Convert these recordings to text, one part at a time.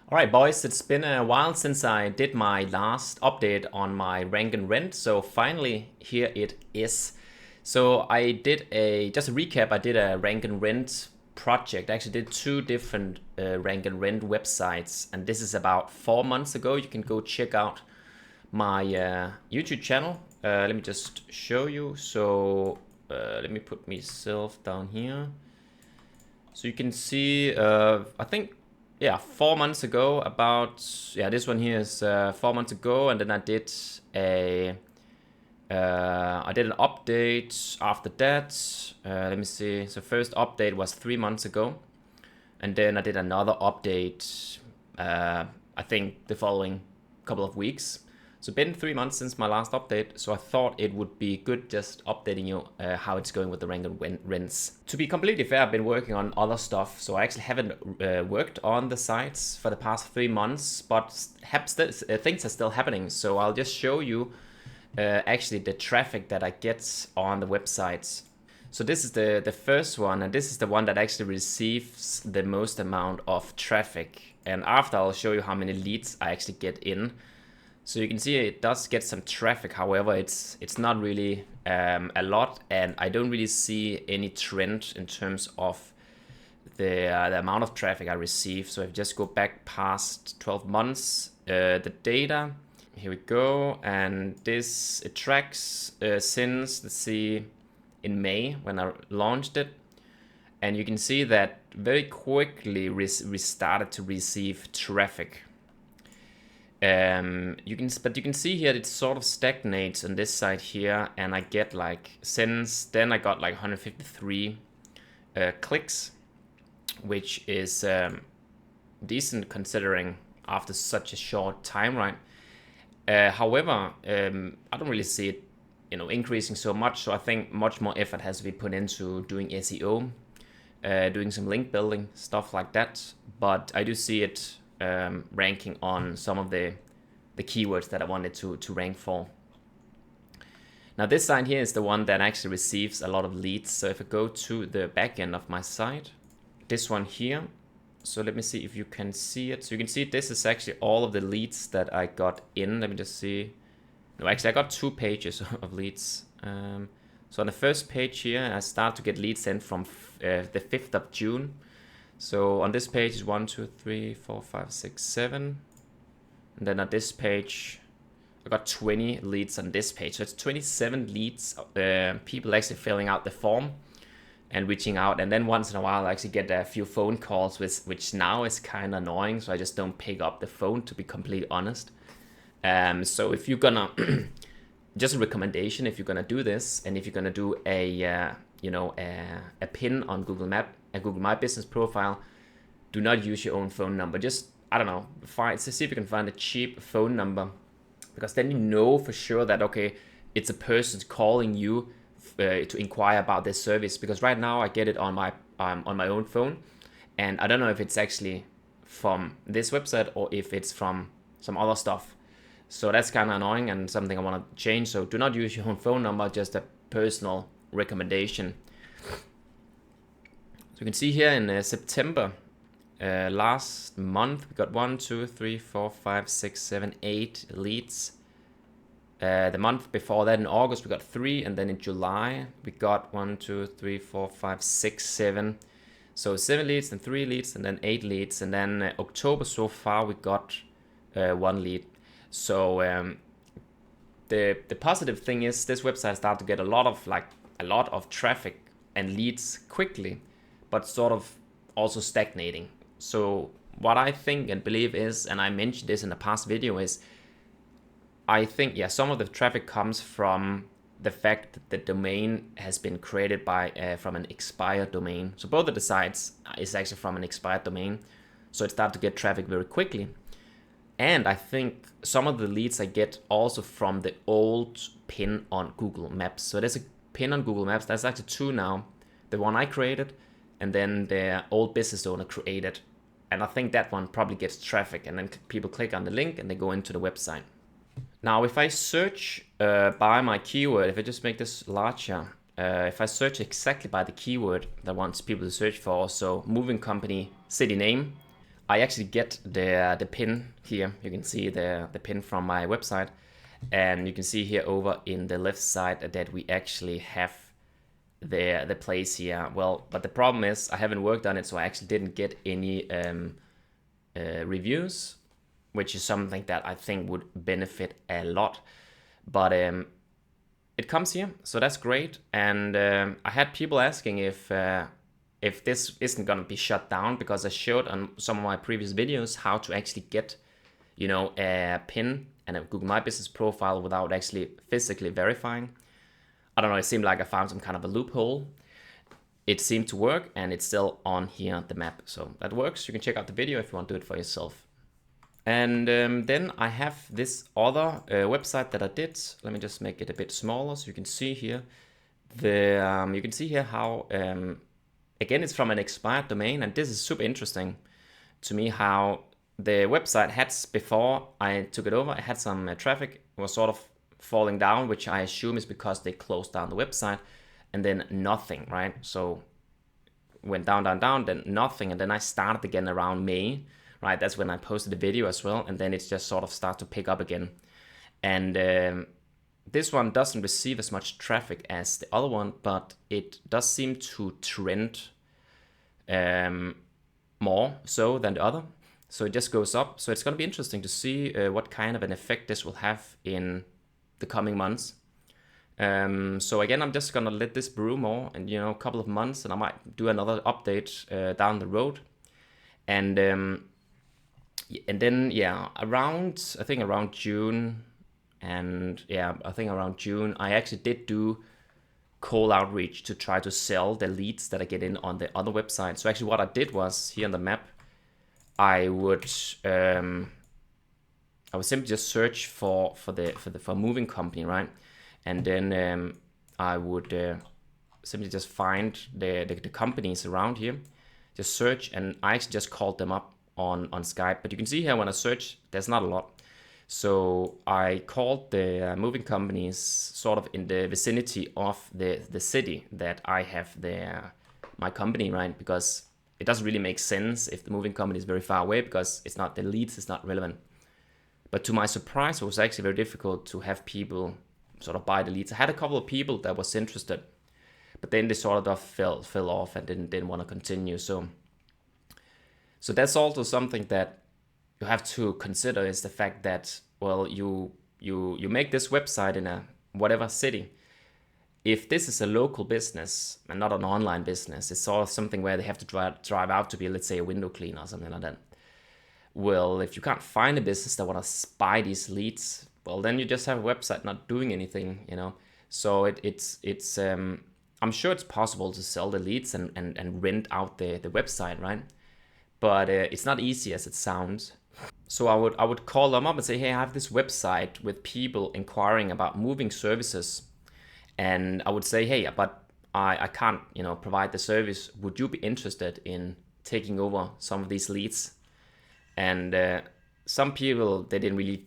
Alright boys, it's been a while since I did my last update on my rank and rent, so finally here it is. So I did just a recap, I did a rank and rent project. I actually did two different rank and rent websites, and this is about 4 months ago. You can go check out my YouTube channel. Let me just show you. So let me put myself down here. So you can see, I think, yeah, 4 months ago this one here is 4 months ago, and then I did an update after that. Let me see. So first update was 3 months ago, and then I did another update, I think the following couple of weeks. So been 3 months since my last update, so I thought it would be good just updating you how it's going with the rank and rents. To be completely fair, I've been working on other stuff, so I actually haven't worked on the sites for the past 3 months, but things are still happening. So I'll just show you actually the traffic that I get on the websites. So this is the first one, and this is the one that actually receives the most amount of traffic. And after I'll show you how many leads I actually get in. So you can see it does get some traffic, however, it's not really a lot, and I don't really see any trend in terms of the amount of traffic I receive. So if you just go back past 12 months, the data, here we go, and it tracks since, let's see, in May when I launched it, and you can see that very quickly we started to receive traffic. You can see here it sort of stagnates on this side here, and I get since then I got 153 clicks, which is decent considering after such a short time, right? However, I don't really see it increasing so much, so I think much more effort has to be put into doing SEO, doing some link building, stuff like that. But I do see it ranking on some of the keywords that I wanted to rank for. Now this side here is the one that actually receives a lot of leads. So if I go to the back end of my site, this one here, so let me see if you can see it. So you can see this is actually all of the leads that I got in. Let me just see. No, actually I got 2 pages of leads. So on the first page here, I start to get leads in from the 5th of June. So on this page is 1, 2, 3, 4, 5, 6, 7. And then on this page, I got 20 leads on this page. So it's 27 leads, people actually filling out the form and reaching out. And then once in a while, I actually get a few phone calls, which now is kind of annoying. So I just don't pick up the phone, to be completely honest. So if you're gonna, just a recommendation, if you're gonna do this, and if you're gonna do a pin on Google Google My Business profile, do not use your own phone number. Just, I don't know, see if you can find a cheap phone number, because then you know for sure that, okay, it's a person calling you to inquire about this service. Because right now I get it on my own phone, and I don't know if it's actually from this website or if it's from some other stuff. So that's kind of annoying and something I want to change. So do not use your own phone number, just a personal recommendation. So you can see here in September last month, we got 1, 2, 3, 4, 5, 6, 7, 8 leads. The month before that, in August, we got 3, and then in July we got 1, 2, 3, 4, 5, 6, 7. So 7 leads, then 3 leads, and then 8 leads, and then October so far we got 1 lead. So the positive thing is this website started to get a lot of traffic and leads quickly, but sort of also stagnating. So what I think and believe is, and I mentioned this in the past video, is I think, yeah, some of the traffic comes from the fact that the domain has been created from an expired domain. So both of the sites is actually from an expired domain. So it started to get traffic very quickly. And I think some of the leads I get also from the old pin on Google Maps. So there's a pin on Google Maps. That's actually 2 now. The one I created, and then the old business owner created. And I think that one probably gets traffic, and then people click on the link and they go into the website. Now, if I search by my keyword, if I just make this larger, if I search exactly by the keyword that I want people to search for, so moving company, city name, I actually get the pin here. You can see the pin from my website, and you can see here over in the left side that we actually have the place here. Well, but the problem is I haven't worked on it, so I actually didn't get any reviews, which is something that I think would benefit a lot. But it comes here, so that's great. And I had people asking if this isn't gonna be shut down, because I showed on some of my previous videos how to actually get, you know, a pin and a Google My Business profile without actually physically verifying. I don't know, it seemed like I found some kind of a loophole. It seemed to work, and it's still on here, the map. So that works. You can check out the video if you want to do it for yourself. And then I have this other website that I did. Let me just make it a bit smaller so you can see here. You can see here how, again, it's from an expired domain, and this is super interesting to me how the website had, before I took it over, it had some traffic. It was sort of falling down, which I assume is because they closed down the website, and then nothing, right? So went down, then nothing, and then I started again around May, right? That's when I posted the video as well, and then it's just sort of start to pick up again. And this one doesn't receive as much traffic as the other one, but it does seem to trend more so than the other. So it just goes up. So it's going to be interesting to see what kind of an effect this will have in the coming months. So again, I'm just gonna let this brew more, and a couple of months, and I might do another update down the road. And then around, I think around June, I actually did do cold outreach to try to sell the leads that I get in on the other website. So actually what I did was, here on the map, I would simply just search for a moving company, right? And then I would simply just find the companies around here, just search, and I actually just called them up on Skype. But you can see here when I search, there's not a lot. So I called the moving companies sort of in the vicinity of the city that I have my company, right? Because it doesn't really make sense if the moving company is very far away, because it's not, the leads is not relevant. But to my surprise, it was actually very difficult to have people sort of buy the leads. I had a couple of people that was interested, but then they sort of fell off and didn't want to continue. So that's also something that you have to consider, is the fact that, well, you make this website in a whatever city. If this is a local business and not an online business, it's sort of something where they have to drive out to be, let's say, a window cleaner or something like that. Well, if you can't find a business that want to buy these leads, well, then you just have a website not doing anything, So it's I'm sure it's possible to sell the leads and rent out the website, right? But it's not easy as it sounds. So I would call them up and say, hey, I have this website with people inquiring about moving services, and I would say, hey, but I can't, provide the service. Would you be interested in taking over some of these leads? And some people, they didn't really,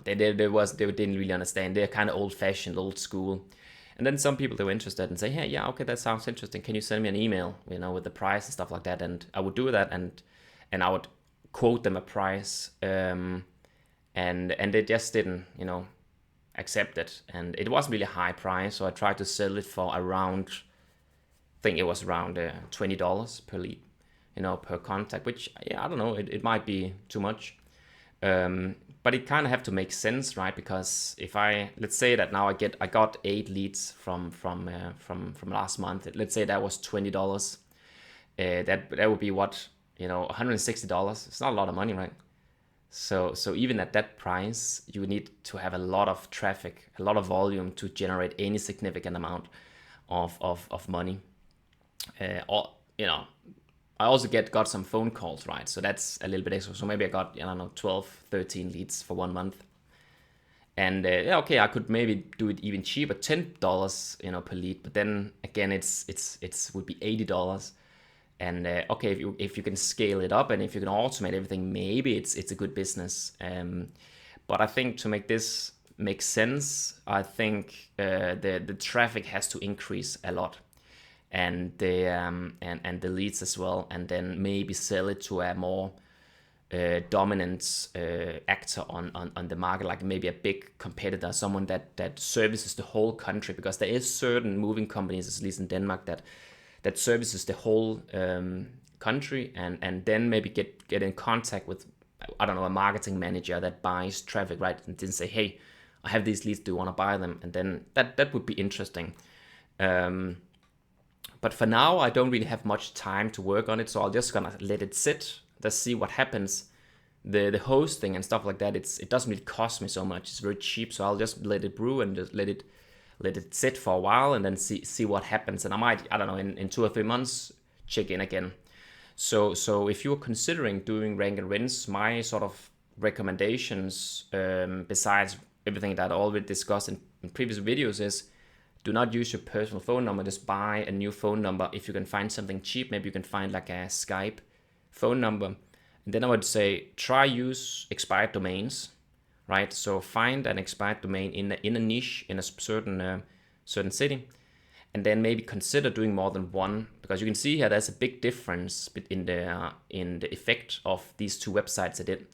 they didn't really understand. They're kind of old-fashioned, old school. And then some people, they were interested and say, hey, yeah, okay, that sounds interesting. Can you send me an email, with the price and stuff like that? And I would do that, and I would quote them a price, and they just didn't, accept it. And it wasn't really a high price, so I tried to sell it for around, I think it was around $20 per lead, per contact, which, I don't know, it might be too much. But it kind of have to make sense, right? Because if let's say that now I got 8 leads from last month. Let's say that was $20. That would be what, $160. It's not a lot of money, right? So even at that price, you need to have a lot of traffic, a lot of volume to generate any significant amount of money. I also got some phone calls, right? So that's a little bit extra. So maybe I got, 12, 13 leads for 1 month. And okay, I could maybe do it even cheaper, $10, per lead. But then again, it's would be $80. And okay, if you can scale it up and if you can automate everything, maybe it's a good business. But I think to make this make sense, I think the traffic has to increase a lot, and the leads as well, and then maybe sell it to a more dominant actor on the market, like maybe a big competitor, someone that services the whole country, because there is certain moving companies, at least in Denmark, that services the whole country, and then maybe get in contact with, I don't know, a marketing manager that buys traffic, right? And then say, hey, I have these leads, do you want to buy them? And then that would be interesting. But for now, I don't really have much time to work on it, so I'll just gonna let it sit, just see what happens. The hosting and stuff like that, it doesn't really cost me so much. It's very cheap, so I'll just let it brew and just let it sit for a while, and then see what happens. And I might, I don't know, in 2 or 3 months, check in again. So if you're considering doing rank and wins, my sort of recommendations, besides everything that I already discussed in previous videos, is do not use your personal phone number. Just buy a new phone number. If you can find something cheap, maybe you can find like a Skype phone number. And then I would say try use expired domains, right? So find an expired domain in a niche, in a certain city, and then maybe consider doing more than one, because you can see here there's a big difference in the effect of these two websites I did.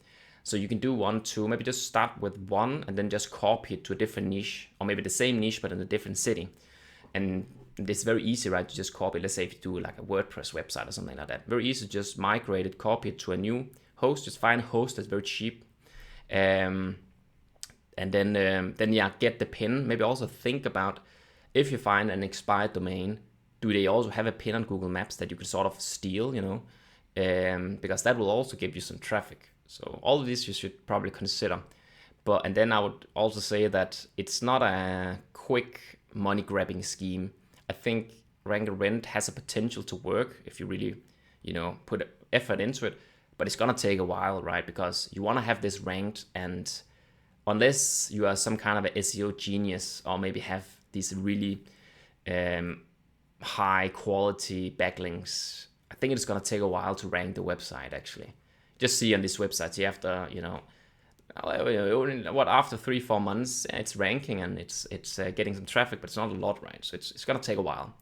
So you can do 1, 2, maybe just start with one and then just copy it to a different niche, or maybe the same niche but in a different city. And it's very easy, right, to just copy. Let's say if you do like a WordPress website or something like that, very easy to just migrate it, copy it to a new host. Just find a host that's very cheap, and then yeah, get the pin. Maybe also think about, if you find an expired domain, do they also have a pin on Google Maps that you could sort of steal, because that will also give you some traffic. So all of this you should probably consider. And then I would also say that it's not a quick money grabbing scheme. I think Rank and Rent has a potential to work if you really, put effort into it, but it's gonna take a while, right? Because you want to have this ranked, and unless you are some kind of an SEO genius, or maybe have these really high quality backlinks, I think it's gonna take a while to rank the website. Actually, just see on these websites, you have to, after 3-4 months, it's ranking and it's getting some traffic, but it's not a lot, right? So it's gonna take a while.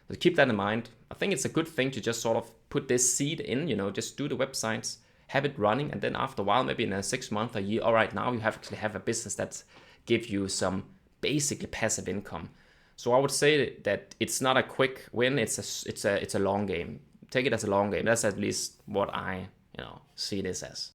So keep that in mind. I think it's a good thing to just sort of put this seed in, just do the websites, have it running, and then after a while, maybe in a 6 month, a year, all right, now you actually have a business that gives you some basically passive income. So I would say that it's not a quick win. It's a long game. Take it as a long game. That's at least what I see this as.